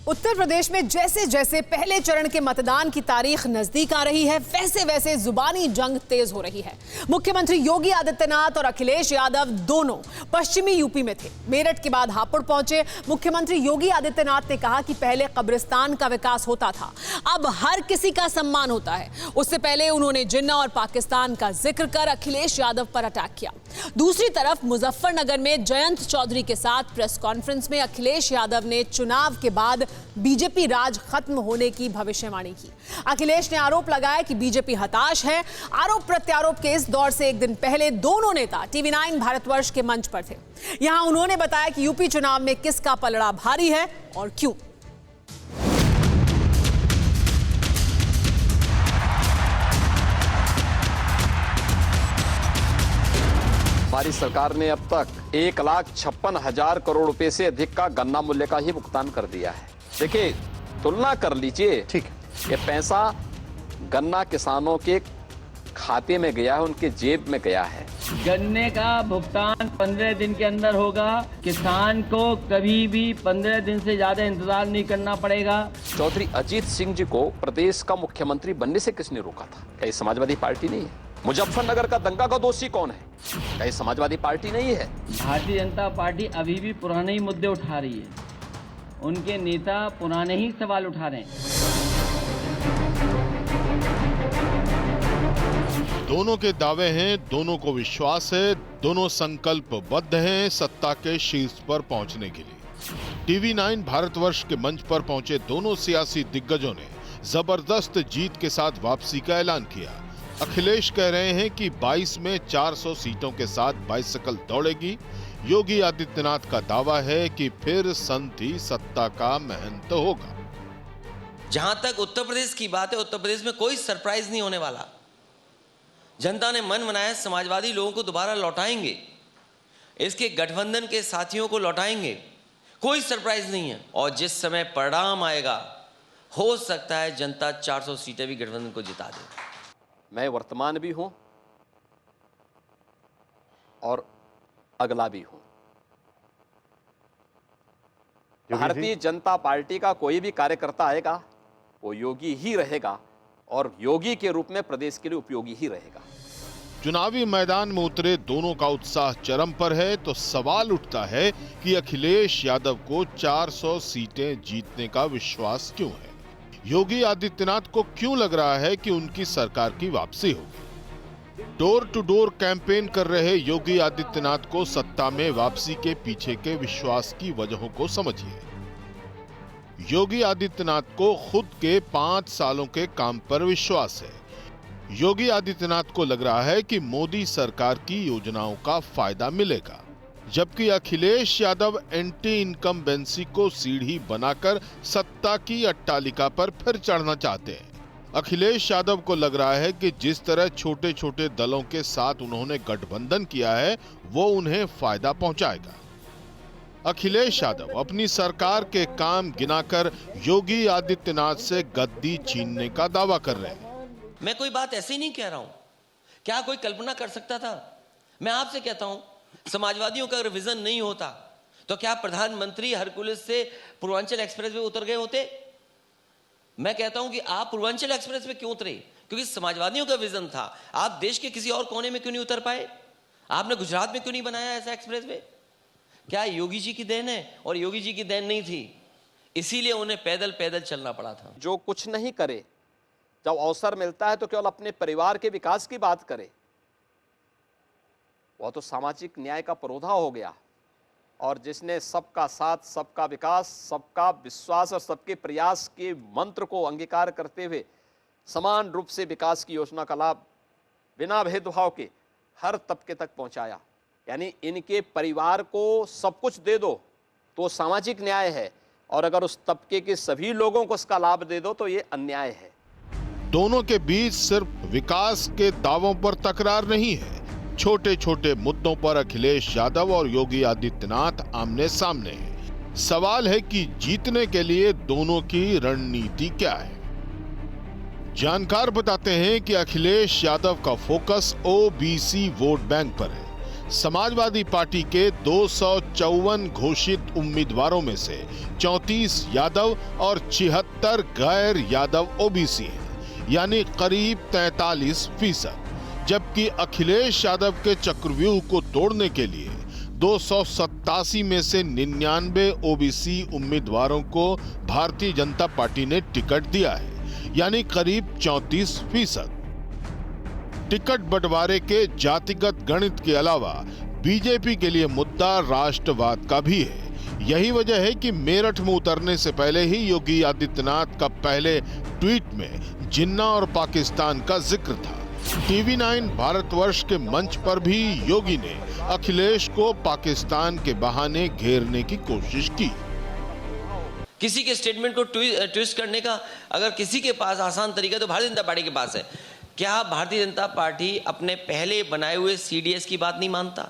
उत्तर प्रदेश में जैसे जैसे पहले चरण के मतदान की तारीख नजदीक आ रही है, वैसे वैसे जुबानी जंग तेज हो रही है। मुख्यमंत्री योगी आदित्यनाथ और अखिलेश यादव दोनों पश्चिमी यूपी में थे। मेरठ के बाद हापुड़ पहुंचे। मुख्यमंत्री योगी आदित्यनाथ ने कहा कि पहले कब्रिस्तान का विकास होता था, अब हर किसी का सम्मान होता है। उससे पहले उन्होंने जिन्ना और पाकिस्तान का जिक्र कर अखिलेश यादव पर अटैक किया। दूसरी तरफ मुजफ्फरनगर में जयंत चौधरी के साथ प्रेस कॉन्फ्रेंस में अखिलेश यादव ने चुनाव के बाद बीजेपी राज खत्म होने की भविष्यवाणी की। अखिलेश ने आरोप लगाया कि बीजेपी हताश है। आरोप प्रत्यारोप के इस दौर से एक दिन पहले दोनों नेता TV9 भारतवर्ष के मंच पर थे। यहां उन्होंने बताया कि यूपी चुनाव में किसका पलड़ा भारी है और क्यों। हमारी सरकार ने अब तक 1,56,000 करोड़ रुपए से अधिक का गन्ना मूल्य का ही भुगतान कर दिया है। देखिए, तुलना कर लीजिए, ठीक, ये पैसा गन्ना किसानों के खाते में गया है, उनके जेब में गया है। गन्ने का भुगतान 15 दिन के अंदर होगा। किसान को कभी भी 15 दिन से ज्यादा इंतजार नहीं करना पड़ेगा। चौधरी अजीत सिंह जी को प्रदेश का मुख्यमंत्री बनने से किसने रोका था? क्या ये समाजवादी पार्टी नहीं है? मुजफ्फरनगर का दंगा का दोषी कौन है? क्या ये समाजवादी पार्टी नहीं है? भारतीय जनता पार्टी अभी भी पुराने ही मुद्दे उठा रही है। उनके नेता पुराने ही सवाल उठा रहे हैं। दोनों के दावे हैं, दोनों को विश्वास है, दोनों संकल्पबद्ध हैं सत्ता के शीर्ष पर पहुंचने के लिए। TV9 भारतवर्ष के मंच पर पहुंचे दोनों सियासी दिग्गजों ने जबरदस्त जीत के साथ वापसी का ऐलान किया। अखिलेश कह रहे हैं कि 22 में 400 सीटों के साथ बाइसिकल दौड़ेगी। योगी आदित्यनाथ का दावा है कि फिर संधि सत्ता का महंत होगा। जहां तक उत्तर प्रदेश की बात है, उत्तर प्रदेश में कोई सरप्राइज नहीं होने वाला। जनता ने मन बनाया, समाजवादी लोगों को दोबारा लौटाएंगे, इसके गठबंधन के साथियों को लौटाएंगे, कोई सरप्राइज नहीं है। और जिस समय परिणाम आएगा, हो सकता है जनता 400 सीटें भी गठबंधन को जिता दे। मैं वर्तमान भी हूं और अगला भी हूं। भारतीय जनता पार्टी का कोई भी कार्यकर्ता आएगा, वो योगी ही रहेगा और योगी के रूप में प्रदेश के लिए उपयोगी ही रहेगा। चुनावी मैदान में उतरे दोनों का उत्साह चरम पर है, तो सवाल उठता है कि अखिलेश यादव को 400 सीटें जीतने का विश्वास क्यों है? योगी आदित्यनाथ को क्यों लग रहा है कि उनकी सरकार की वापसी होगी? डोर टू डोर कैंपेन कर रहे योगी आदित्यनाथ को सत्ता में वापसी के पीछे के विश्वास की वजहों को समझिए। योगी आदित्यनाथ को खुद के 5 सालों के काम पर विश्वास है। योगी आदित्यनाथ को लग रहा है कि मोदी सरकार की योजनाओं का फायदा मिलेगा, जबकि अखिलेश यादव एंटी इनकम्बेंसी को सीढ़ी बनाकर सत्ता की अट्टालिका पर फिर चढ़ना चाहते हैं। अखिलेश यादव को लग रहा है कि जिस तरह छोटे छोटे दलों के साथ उन्होंने गठबंधन किया है, वो उन्हें फायदा पहुंचाएगा। अखिलेश यादव अपनी सरकार के काम गिनाकर योगी आदित्यनाथ से गद्दी छीनने का दावा कर रहे हैं। मैं कोई बात ऐसी नहीं कह रहा हूं। क्या कोई कल्पना कर सकता था? मैं आपसे कहता हूं, समाजवादियों का अगर विजन नहीं होता तो क्या प्रधानमंत्री हरकुलिस से पूर्वांचल एक्सप्रेस पे उतर गए होते? मैं कहता हूं कि आप पूर्वांचल एक्सप्रेस पे क्यों उतरे? क्योंकि समाजवादियों का विजन था। आप देश के किसी और कोने में क्यों नहीं उतर पाए? आपने गुजरात में क्यों नहीं बनाया ऐसा एक्सप्रेस वे? क्या योगी जी की देन है? और योगी जी की देन नहीं थी, इसीलिए उन्हें पैदल पैदल चलना पड़ा था। जो कुछ नहीं करे, जब अवसर मिलता है तो केवल अपने परिवार के विकास की बात करे, वह तो सामाजिक न्याय का परोधा हो गया। और जिसने सबका साथ, सबका विकास, सबका विश्वास और सबके प्रयास के मंत्र को अंगीकार करते हुए समान रूप से विकास की योजना का लाभ बिना भेदभाव के हर तबके तक पहुंचाया, यानी इनके परिवार को सब कुछ दे दो तो सामाजिक न्याय है, और अगर उस तबके के सभी लोगों को इसका लाभ दे दो तो ये अन्याय है। दोनों के बीच सिर्फ विकास के दावों पर तकरार नहीं है, छोटे छोटे मुद्दों पर अखिलेश यादव और योगी आदित्यनाथ आमने सामने हैं। सवाल है कि जीतने के लिए दोनों की रणनीति क्या है। जानकार बताते हैं कि अखिलेश यादव का फोकस OBC वोट बैंक पर है। समाजवादी पार्टी के 254 घोषित उम्मीदवारों में से 34 यादव और 76 गैर यादव ओबीसी हैं, यानी करीब 43%। जबकि अखिलेश यादव के चक्रव्यूह को तोड़ने के लिए 287 में से 99 ओबीसी उम्मीदवारों को भारतीय जनता पार्टी ने टिकट दिया है, यानी करीब 34%। टिकट बंटवारे के जातिगत गणित के अलावा बीजेपी के लिए मुद्दा राष्ट्रवाद का भी है। यही वजह है कि मेरठ में उतरने से पहले ही योगी आदित्यनाथ का पहले ट्वीट में जिन्ना और पाकिस्तान का जिक्र था। TV9 भारतवर्ष के मंच पर भी योगी ने अखिलेश को पाकिस्तान के बहाने घेरने की कोशिश की। किसी के स्टेटमेंट को ट्विस्ट करने का अगर किसी के पास आसान तरीका तो भारतीय जनता पार्टी के पास है। क्या भारतीय जनता पार्टी अपने पहले बनाए हुए CDS की बात नहीं मानता?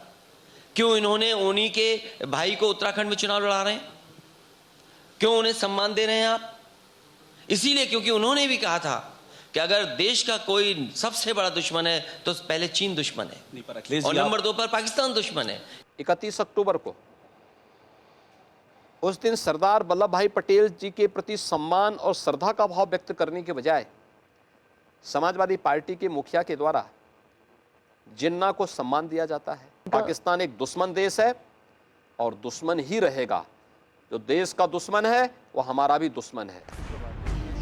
क्यों इन्होंने उन्हीं के भाई को उत्तराखंड में चुनाव लड़ा रहे हैं? क्यों उन्हें सम्मान दे रहे हैं आप? इसीलिए क्योंकि उन्होंने भी कहा था कि अगर देश का कोई सबसे बड़ा दुश्मन है तो पहले चीन दुश्मन है और नंबर 2 पर पाकिस्तान दुश्मन है। 31 अक्टूबर को उस दिन सरदार वल्लभ भाई पटेल जी के प्रति सम्मान और श्रद्धा का भाव व्यक्त करने के बजाय समाजवादी पार्टी के मुखिया के द्वारा जिन्ना को सम्मान दिया जाता है। पाकिस्तान एक दुश्मन देश है और दुश्मन ही रहेगा। जो देश का दुश्मन है वो हमारा भी दुश्मन है।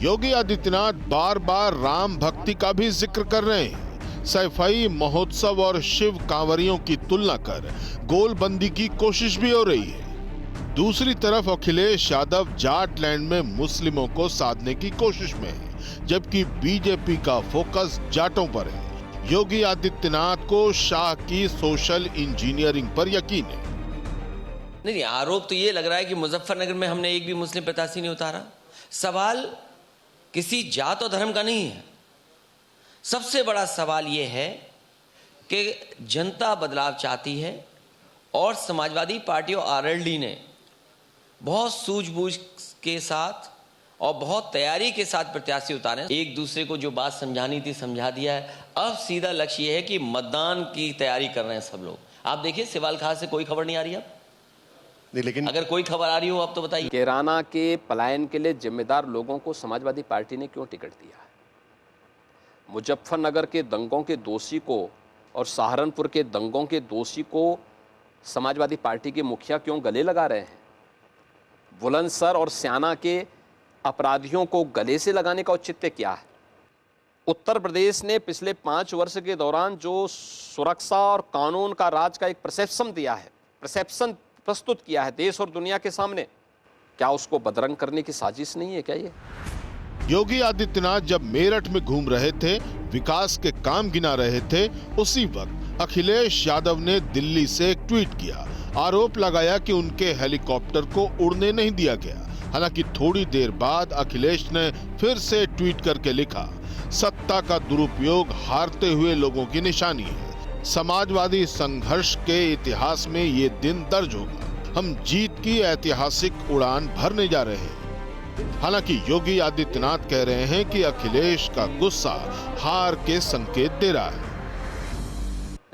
योगी आदित्यनाथ बार बार राम भक्ति का भी जिक्र कर रहे हैं। सैफई महोत्सव और शिव कांवरियों की तुलना कर गोलबंदी की कोशिश भी हो रही है। दूसरी तरफ अखिलेश यादव जाटलैंड में मुस्लिमों को साधने की कोशिश में है, जबकि बीजेपी का फोकस जाटों पर है। योगी आदित्यनाथ को शाह की सोशल इंजीनियरिंग पर यकीन है। नहीं, आरोप तो ये लग रहा है कि मुजफ्फरनगर में हमने एक भी मुस्लिम प्रत्याशी नहीं उतारा। सवाल किसी जात और धर्म का नहीं है। सबसे बड़ा सवाल यह है कि जनता बदलाव चाहती है और समाजवादी पार्टी और आरएलडी ने बहुत सूझबूझ के साथ और बहुत तैयारी के साथ प्रत्याशी उतारे। एक दूसरे को जो बात समझानी थी समझा दिया है। अब सीधा लक्ष्य ये है कि मतदान की तैयारी कर रहे हैं सब लोग। आप देखिए सिवाल खास से कोई खबर नहीं आ रही अब नहीं, लेकिन अगर कोई खबर आ रही हो आप तो बताइए। कैराना के पलायन के लिए जिम्मेदार लोगों को समाजवादी पार्टी ने क्यों टिकट दिया? मुजफ्फरनगर के दंगों के दोषी को और सहारनपुर के दंगों के दोषी को समाजवादी पार्टी के मुखिया क्यों गले लगा रहे हैं? बुलंदशहर और स्याना के अपराधियों को गले से लगाने का औचित्य क्या है? उत्तर प्रदेश ने पिछले 5 वर्ष के दौरान जो सुरक्षा और कानून का राज का एक परसेप्शन दिया है, परसेप्शन प्रस्तुत किया है देश और दुनिया के सामने, क्या उसको बदरंग करने की साजिश नहीं है क्या ये? योगी आदित्यनाथ जब मेरठ में घूम रहे थे, विकास के काम गिना रहे थे, उसी वक्त अखिलेश यादव ने दिल्ली से एक ट्वीट किया। आरोप लगाया कि उनके हेलीकॉप्टर को उड़ने नहीं दिया गया। हालांकि थोड़ी देर बाद अखिलेश ने फिर से ट्वीट करके लिखा, सत्ता का दुरुपयोग हारते हुए लोगों की निशानी है। समाजवादी संघर्ष के इतिहास में ये दिन दर्ज होगा। हम जीत की ऐतिहासिक उड़ान भरने जा रहे हैं। हालांकि योगी आदित्यनाथ कह रहे हैं कि अखिलेश का गुस्सा हार के संकेत दे रहा है।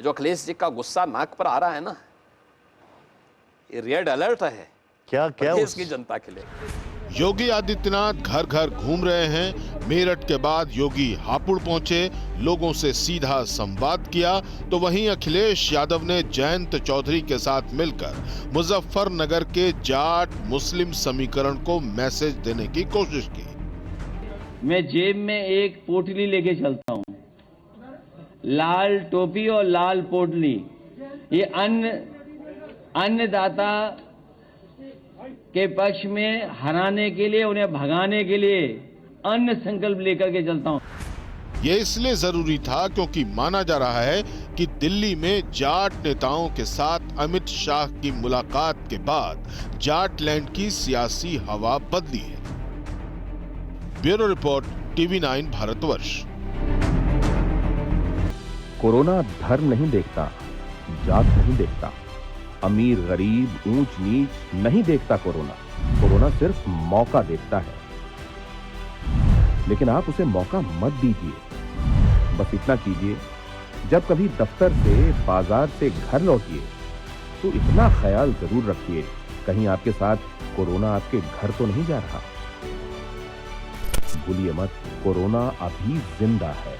जो अखिलेश जी का गुस्सा नाक पर आ रहा है ना, ये रेड अलर्ट है क्या देश की जनता के लिए। योगी आदित्यनाथ घर घर घूम रहे हैं। मेरठ के बाद योगी हापुड़ पहुंचे, लोगों से सीधा संवाद किया, तो वहीं अखिलेश यादव ने जयंत चौधरी के साथ मिलकर मुजफ्फरनगर के जाट मुस्लिम समीकरण को मैसेज देने की कोशिश की। मैं जेब में एक पोटली लेके चलता हूँ, लाल टोपी और लाल पोटली। ये अन्नदाता के पक्ष में हराने के लिए, उन्हें भगाने के लिए अन्न संकल्प लेकर के चलता हूं। ये इसलिए जरूरी था क्योंकि माना जा रहा है कि दिल्ली में जाट नेताओं के साथ अमित शाह की मुलाकात के बाद जाटलैंड की सियासी हवा बदली है। Bureau report, TV9 Bharatvarsh. Corona धर्म नहीं देखता, जात नहीं देखता, अमीर गरीब ऊंच नीच नहीं देखता। कोरोना सिर्फ मौका देखता है, लेकिन आप उसे मौका मत दीजिए। बस इतना कीजिए, जब कभी दफ्तर से, बाजार से घर लौटिए तो इतना ख्याल जरूर रखिए कहीं आपके साथ कोरोना आपके घर तो नहीं जा रहा। भूलिए मत, कोरोना अभी जिंदा है।